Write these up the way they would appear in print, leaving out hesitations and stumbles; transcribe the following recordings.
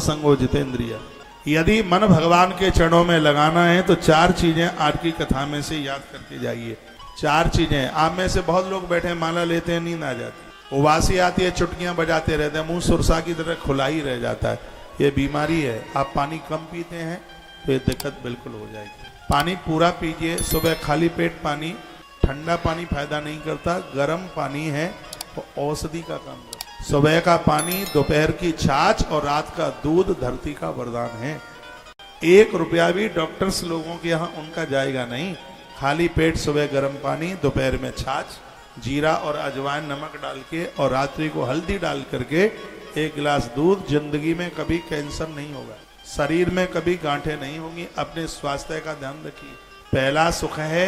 संगो जितेंद्रिय। यदि मन भगवान के चरणों में लगाना है तो 4 चीजें आज की कथा में से याद करके जाइए। 4 चीजें। आप में से बहुत लोग बैठे माला लेते हैं, नींद आ जाती, उबासी आती है, चुटकियां बजाते रहते हैं, मुंह सुरसा की तरह खुला ही रह जाता है। ये बीमारी है। आप पानी कम पीते हैं तो ये दिक्कत बिल्कुल हो जाएगी। पानी पूरा पीजिए। सुबह खाली पेट पानी, ठंडा पानी फायदा नहीं करता, गर्म पानी है तो औषधि का काम करता। सुबह का पानी, दोपहर की छाछ और रात का दूध धरती का वरदान है। 1 रुपया भी डॉक्टर्स लोगों के यहाँ उनका जाएगा नहीं। खाली पेट सुबह गर्म पानी, दोपहर में छाछ, जीरा और अजवाइन नमक डाल के और रात्रि को हल्दी डाल करके 1 गिलास दूध। जिंदगी में कभी कैंसर नहीं होगा, शरीर में कभी गांठें नहीं होंगी। अपने स्वास्थ्य का ध्यान रखिए। पहला सुख है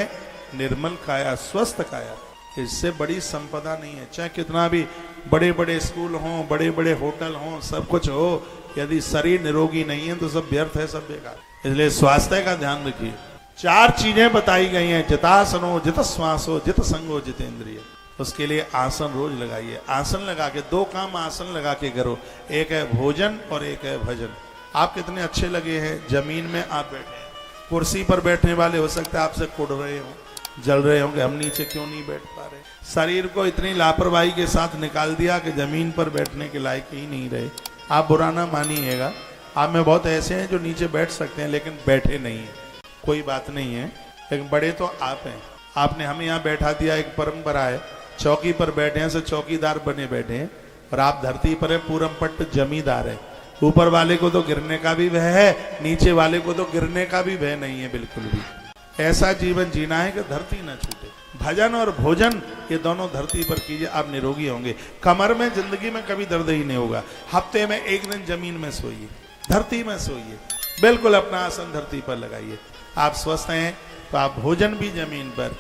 निर्मल काया, स्वस्थ काया। इससे बड़ी संपदा नहीं है। चाहे कितना भी बड़े बड़े स्कूल हों, बड़े बड़े होटल हों, सब कुछ हो, यदि शरीर निरोगी नहीं है तो सब व्यर्थ है, सब बेकार। इसलिए स्वास्थ्य का ध्यान रखिए। 4 चीजें बताई गई हैं। जितासनो, जित श्वासो, जित संगो, जितेंद्रिय। उसके लिए आसन रोज लगाइए। आसन लगा के 2 काम आसन लगा के करो। एक है भोजन और एक है भजन। आप कितने अच्छे लगे हैं। जमीन में आप बैठे हैं, कुर्सी पर बैठने वाले हो सकता है आपसे कुड़ रहे हो, जल रहे होंगे, हम नीचे क्यों नहीं बैठ पा रहे। शरीर को इतनी लापरवाही के साथ निकाल दिया कि जमीन पर बैठने के लायक ही नहीं रहे। आप बुरा ना मानिएगा। आप में बहुत ऐसे हैं जो नीचे बैठ सकते हैं लेकिन बैठे नहीं है। कोई बात नहीं है, लेकिन बड़े तो आप हैं। आपने हमें यहाँ बैठा दिया, एक परंपरा है। चौकी पर बैठे हैं, से चौकीदार बने बैठे हैं, और आप धरती पर है, पूरम पट्ट जमींदार है। ऊपर वाले को तो गिरने का भी भय है, नीचे वाले को तो गिरने का भी भय नहीं है बिल्कुल भी। ऐसा जीवन जीना है कि धरती न छूटे। भजन और भोजन ये दोनों धरती पर कीजिए, आप निरोगी होंगे। कमर में जिंदगी में कभी दर्द ही नहीं होगा। हफ्ते में 1 दिन जमीन में सोइए, धरती में सोइए, बिल्कुल अपना आसन धरती पर लगाइए। आप स्वस्थ हैं तो आप भोजन भी जमीन पर।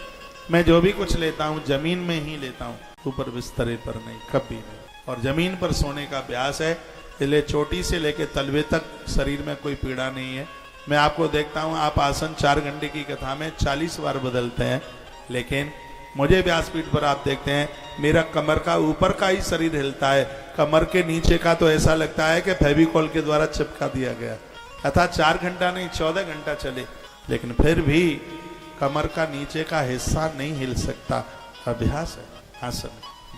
मैं जो भी कुछ लेता हूँ जमीन में ही लेता हूँ, ऊपर बिस्तरे पर नहीं, कभी नहीं। और जमीन पर सोने का अभ्यास है, इसलिए चोटी से लेकर तलवे तक शरीर में कोई पीड़ा नहीं है। मैं आपको देखता हूँ, आप आसन 4 घंटे की कथा में 40 बार बदलते हैं, लेकिन मुझे व्यासपीठ पर आप देखते हैं मेरा कमर का ऊपर का ही शरीर हिलता है, कमर के नीचे का तो ऐसा लगता है कि फेविकॉल के द्वारा चिपका दिया गया। कथा 4 घंटा नहीं 14 घंटा चले, लेकिन फिर भी कमर का नीचे का हिस्सा नहीं हिल सकता। अभ्यास है आसन।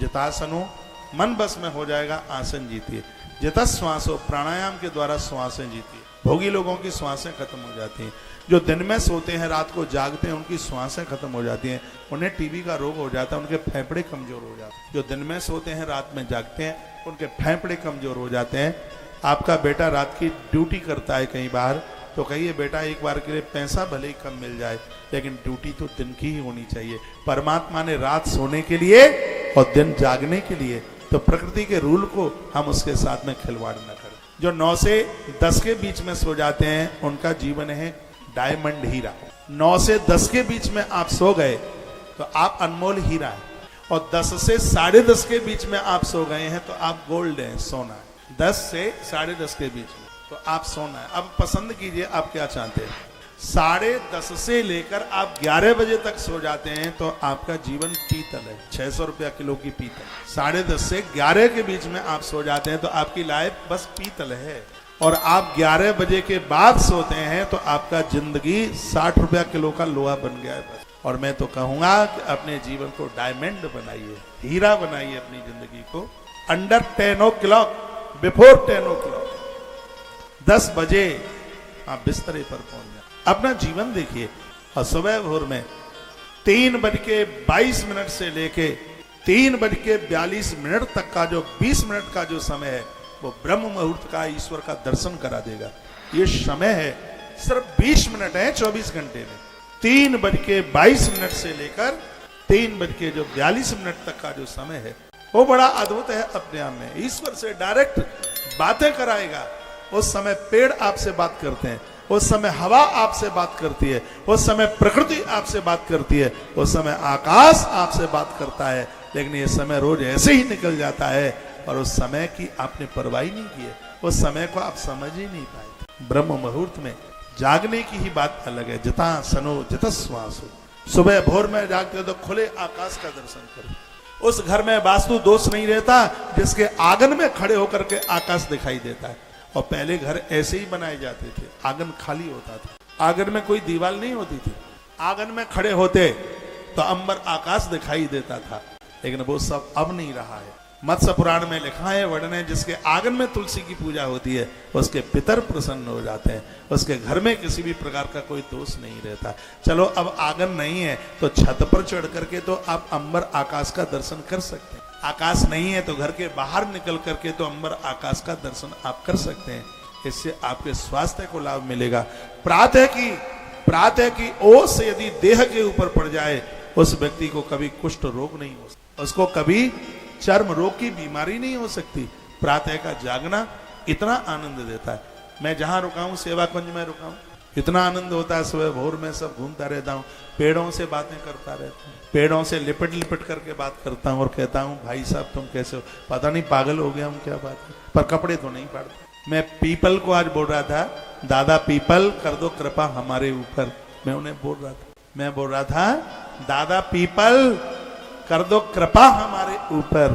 जितासनो, मन बस में हो जाएगा, आसन जीतिए। जित श्वासो, प्राणायाम के द्वारा श्वासें जीतिए। भोगी लोगों की श्वासें खत्म हो जाती हैं। जो दिन में सोते हैं, रात को जागते हैं, उनकी श्वासें खत्म हो जाती हैं। उन्हें टीबी का रोग हो जाता है, उनके फेफड़े कमजोर हो जाते हैं। जो दिन में सोते हैं, रात में जागते हैं, उनके फेफड़े कमजोर हो जाते हैं। आपका बेटा रात की ड्यूटी करता है कहीं बाहर, तो कहिए बेटा एक बार के लिए पैसा भले ही कम मिल जाए, लेकिन ड्यूटी तो दिन की ही होनी चाहिए। परमात्मा ने रात सोने के लिए और दिन जागने के लिए, तो प्रकृति के रूल को हम उसके साथ में खिलवाड़ न करें। जो 9 से 10 के बीच में सो जाते हैं, उनका जीवन है डायमंड हीरा। 9 से 10 के बीच में आप सो गए तो आप अनमोल हीरा है, और 10 से 10:30 के बीच में आप सो गए हैं तो आप गोल्ड हैं, सोना है। 10 से 10:30 के बीच में तो आप सोना है। अब पसंद कीजिए आप क्या चाहते हैं। 10:30 से लेकर आप 11 बजे तक सो जाते हैं तो आपका जीवन पीतल है, 600 रुपया किलो की पीतल। 10:30 से 11 के बीच में आप सो जाते हैं तो आपकी लाइफ बस पीतल है। और आप 11 बजे के बाद सोते हैं तो आपका जिंदगी 60 रुपया किलो का लोहा बन गया है बस। और मैं तो कहूंगा कि अपने जीवन को डायमंड बनाइए, हीरा बनाइए अपनी जिंदगी को। अंडर 10 o'clock, बिफोर 10 o'clock, 10 बजे आप बिस्तरे पर पहुंच जाए, अपना जीवन देखिए। और सुबह भोर में 3:22 से लेके 3:42 तक का जो 20 मिनट का जो समय है, वो ब्रह्म मुहूर्त का, ईश्वर का दर्शन करा देगा। ये समय है सिर्फ 20 मिनट है 24 घंटे में। 3:22 से लेकर 3:42 तक का जो समय है, वो बड़ा अद्भुत है अपने आप में। ईश्वर से डायरेक्ट बातें कराएगा। उस समय पेड़ आपसे बात करते हैं, उस समय हवा आपसे बात करती है, उस समय प्रकृति आपसे बात करती है, उस समय आकाश आपसे बात करता है। लेकिन ये समय रोज ऐसे ही निकल जाता है और उस समय की आपने परवाह नहीं की है, उस समय को आप समझ ही नहीं पाए। ब्रह्म मुहूर्त में जागने की ही बात अलग है। जिता सनो जित श्वासो, सुबह भोर में जागते हो तो खुले आकाश का दर्शन करो। उस घर में वास्तु दोष नहीं रहता जिसके आंगन में खड़े होकर के आकाश दिखाई देता है। और पहले घर ऐसे ही बनाए जाते थे, आंगन खाली होता था, आंगन में कोई दीवार नहीं होती थी, आंगन में खड़े होते तो अंबर आकाश दिखाई देता था। लेकिन वो सब अब नहीं रहा है। मत्स्य पुराण में लिखा है, वर्णन, जिसके आंगन में तुलसी की पूजा होती है उसके पितर प्रसन्न हो जाते हैं, उसके घर में किसी भी प्रकार का कोई दोष नहीं रहता। चलो अब आंगन नहीं है तो छत पर चढ़ करके तो आप अंबर आकाश का दर्शन कर सकते हैं, आकाश नहीं है तो घर के बाहर निकल करके तो अंबर आकाश का दर्शन आप कर सकते हैं। इससे आपके स्वास्थ्य को लाभ मिलेगा। प्रातः की ओस यदि देह के ऊपर पड़ जाए उस व्यक्ति को कभी कुष्ठ रोग नहीं हो सकता, उसको कभी चर्म रोग की बीमारी नहीं हो सकती। प्रातः का जागना इतना आनंद देता है। मैं जहां रुका हूं, सेवा कुंज में रुका हूं, इतना आनंद होता है। सुबह भोर में सब घूमता रहता हूँ, पेड़ों से बातें करता रहता हूँ, पेड़ों से लिपट लिपट करके बात करता हूँ और कहता हूँ भाई साहब तुम कैसे हो, पता नहीं पागल हो गया हूँ क्या बात है, पर कपड़े तो नहीं पड़ते। मैं पीपल को आज बोल रहा था, दादा पीपल कर दो कृपा हमारे ऊपर। मैं उन्हें बोल रहा था दादा पीपल कर दो कृपा हमारे ऊपर,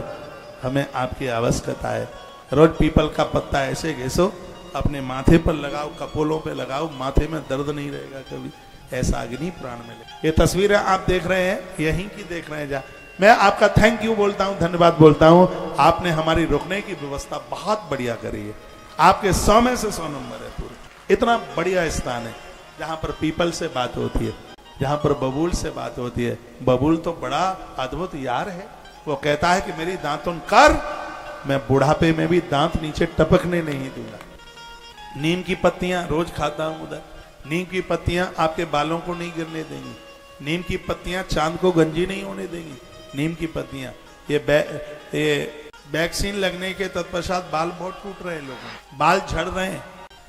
हमें आपकी आवश्यकता है। रोज पीपल का पत्ता ऐसे घिसो, अपने माथे पर लगाओ, कपोलों पे लगाओ, माथे में दर्द नहीं रहेगा कभी। ऐसा अग्नि पुराण में ये तस्वीरें आप देख रहे हैं, यहीं की देख रहे हैं। जा मैं आपका थैंक यू बोलता हूँ, धन्यवाद बोलता हूँ। आपने हमारी रुकने की व्यवस्था बहुत बढ़िया करी है। आपके 100 में से 100 नंबर है पूरे। इतना बढ़िया स्थान है जहाँ पर पीपल से बात होती है, जहां पर बबूल से बात होती है। बबूल तो बड़ा अद्भुत यार है। वो कहता है कि मेरी दांतुन कर, मैं बुढ़ापे में भी दांत नीचे टपकने नहीं दूंगा। नीम की पत्तियां रोज खाता हूं उधर। नीम की पत्तियां आपके बालों को नहीं गिरने देंगी, नीम की पत्तियां चांद को गंजी नहीं होने देंगी। नीम की पत्तियां, ये वैक्सीन लगने के तत्पश्चात बाल बहुत टूट रहे हैं, लोगों बाल झड़ रहे हैं।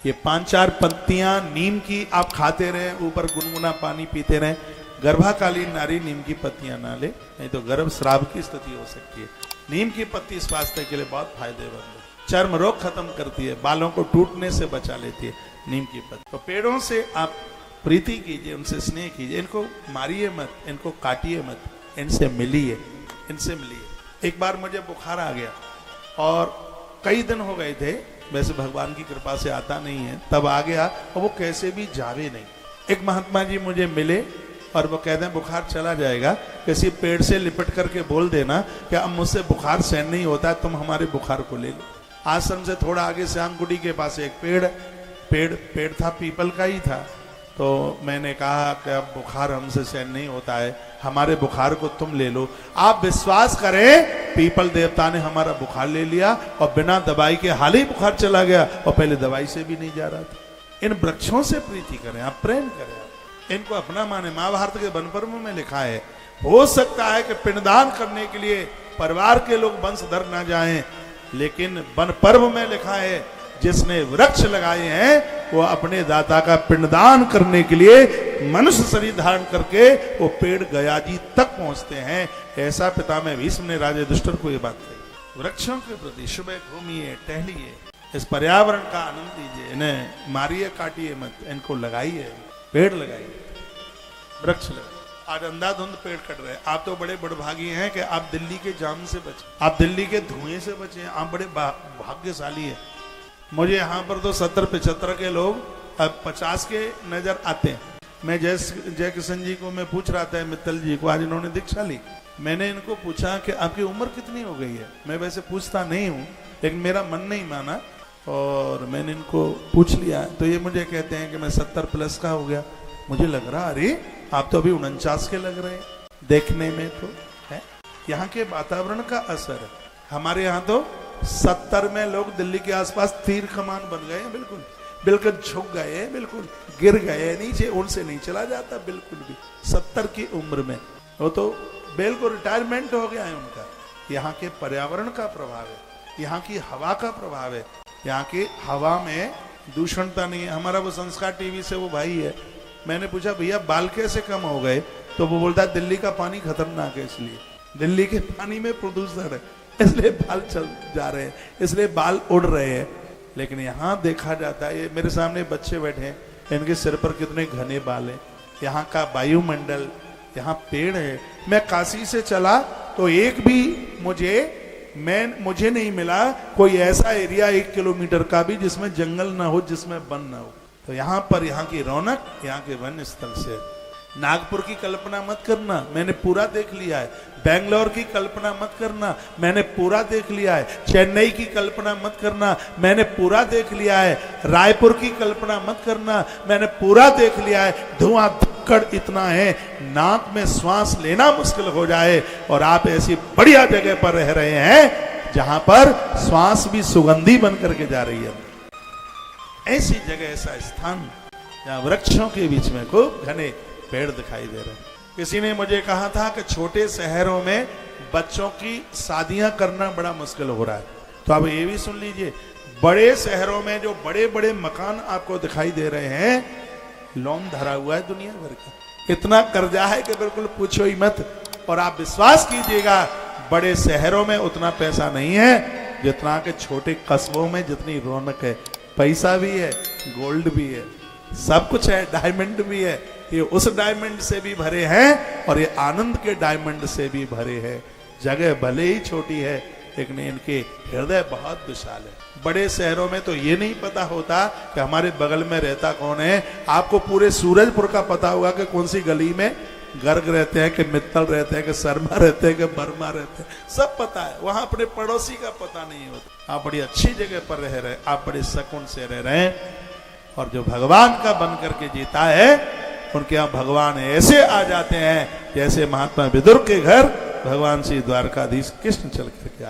ये 5-4 पत्तियां नीम की आप खाते रहे, ऊपर गुनगुना पानी पीते रहे। गर्भाकालीन नारी नीम की पत्तियां ना ले, नहीं तो गर्भ स्राव की स्थिति हो सकती है। नीम की पत्ती स्वास्थ्य के लिए बहुत फायदेमंद है, चर्म रोग खत्म करती है, बालों को टूटने से बचा लेती है नीम की पत्ती। तो पेड़ों से आप प्रीति कीजिए, उनसे स्नेह कीजिए, इनको मारिए मत, इनको काटिए मत, इनसे मिलिए, इनसे मिलिए। एक बार मुझे बुखार आ गया और कई दिन हो गए थे, वैसे भगवान की कृपा से आता नहीं है, तब आ गया और वो कैसे भी जावे नहीं। एक महात्मा जी मुझे मिले और वो कहते हैं बुखार चला जाएगा, किसी पेड़ से लिपट करके बोल देना कि अब मुझसे बुखार सहन नहीं होता है, तुम हमारे बुखार को ले लो। आश्रम से थोड़ा आगे श्यामकुटी के पास एक पेड़ था, पीपल का ही था। तो मैंने कहा कि अब बुखार हमसे सहन नहीं होता है, हमारे बुखार को तुम ले लो। आप विश्वास करें, पीपल देवता ने हमारा बुखार ले लिया और बिना दवाई के हाल ही बुखार चला गया, और पहले दवाई से भी नहीं जा रहा था। इन वृक्षों से प्रीति करें, आप प्रेम करें, इनको अपना माने। महाभारत के वन पर्व में लिखा है, हो सकता है कि पिंडदान करने के लिए परिवार के लोग वंशधर ना जाएं, लेकिन वन पर्व में लिखा है जिसने वृक्ष लगाए हैं वो अपने दाता का पिंडदान करने के लिए मनुष्य शरीर धारण करके वो पेड़ गया जी तक पहुंचते हैं। ऐसा पितामह भीष्म ने राजा युधिष्ठिर को ये बात कही। वृक्षों के प्रति सुबह घूमिए, टहलिए, इस पर्यावरण का आनंद लीजिए, इन्हें मारिए काटिए मत, इनको लगाइए, पेड़ लगाइए, वृक्ष लगाइए। आज अंधाधुंध पेड़ कट रहे हैं। आप तो बड़े बड़भागी हैं कि आप दिल्ली के जाम से बचे, आप दिल्ली के धुएं से बचे, आप बड़े भाग्यशाली हैं। मुझे यहाँ पर तो 70-75 के लोग, अब 50 के नजर आते हैं। मैं जय किशन जी को मैं पूछ रहा था, मित्तल जी को, आज इन्होंने दीक्षा ली। मैंने इनको पूछा कि आपकी उम्र कितनी हो गई है। मैं वैसे पूछता नहीं हूँ, लेकिन मेरा मन नहीं माना और मैंने इनको पूछ लिया। तो ये मुझे कहते हैं कि मैं 70 प्लस का हो गया। मुझे लग रहा अरे आप तो अभी 49 के लग रहे हैं देखने में। तो है यहाँ के वातावरण का असर है। हमारे यहाँ तो 70 में लोग दिल्ली के आसपास तीर कमान बन गए, बिल्कुल झुक गए, बिल्कुल गिर गए नीचे, उनसे नहीं चला जाता बिल्कुल भी। 70 की उम्र में वो तो बिल्कुल रिटायरमेंट हो गया है उनका। यहाँ के पर्यावरण का प्रभाव है, यहाँ की हवा का प्रभाव है। यहाँ की हवा में दूषणता नहीं है। हमारा वो संस्कार टीवी से वो भाई है, मैंने पूछा भैया बाल कैसे कम हो गए, तो वो बोलता दिल्ली का पानी खतरनाक है, इसलिए दिल्ली के पानी में प्रदूषण है, इसलिए बाल चल जा रहे हैं, इसलिए बाल उड़ रहे हैं। लेकिन यहाँ देखा जाता है, ये मेरे सामने बच्चे बैठे हैं, इनके सिर पर कितने घने बाल हैं। यहाँ का वायुमंडल, यहाँ पेड़ है। मैं काशी से चला तो एक भी मुझे मुझे नहीं मिला कोई ऐसा एरिया 1 किलोमीटर का भी जिसमें जंगल ना हो, जिसमें वन ना हो। तो यहाँ पर यहाँ की रौनक यहाँ के वन स्थल से। नागपुर की कल्पना मत करना, मैंने पूरा देख लिया है। बेंगलोर की कल्पना मत करना, मैंने पूरा देख लिया है। चेन्नई की कल्पना मत करना, मैंने पूरा देख लिया है। रायपुर की कल्पना मत करना, मैंने पूरा देख लिया है। धुआं धक्कड़ इतना है, नाक में श्वास लेना मुश्किल हो जाए, और आप ऐसी बढ़िया जगह पर रह रहे हैं जहां पर श्वास भी सुगंधी बन करके जा रही है। ऐसी जगह, ऐसा स्थान जहां वृक्षों के बीच में खूब घने पेड़ दिखाई दे रहे हैं। किसी ने मुझे कहा था कि छोटे शहरों में बच्चों की शादियां करना बड़ा मुश्किल हो रहा है। तो आप ये भी सुन लीजिए, बड़े शहरों में जो बड़े बड़े मकान आपको दिखाई दे रहे हैं, लोन धरा हुआ है दुनिया भर का। इतना कर्जा है कि बिल्कुल पूछो ही मत। और आप विश्वास कीजिएगा, बड़े शहरों में उतना पैसा नहीं है जितना कि छोटे कस्बों में जितनी रौनक है। पैसा भी है, गोल्ड भी है, सब कुछ है, डायमंड भी है। ये उस डायमंड से भी भरे हैं और ये आनंद के डायमंड से भी भरे हैं। जगह भले ही छोटी है, लेकिन इनके हृदय बहुत विशाल है। बड़े शहरों में तो ये नहीं पता होता कि हमारे बगल में रहता कौन है। आपको पूरे सूरजपुर का पता होगा कि कौन सी गली में गर्ग रहते हैं, कि मित्तल रहते हैं, कि शर्मा रहते हैं, कि वर्मा रहते हैं, सब पता है। वहां अपने पड़ोसी का पता नहीं होता। आप बड़ी अच्छी जगह पर रह रहे, आप बड़े सुकून से रह रहे हैं। और जो भगवान का बन करके जीता है, उनके यहाँ भगवान ऐसे आ जाते हैं जैसे महात्मा विदुर के घर भगवान श्री द्वारकाधीश कृष्ण चल करके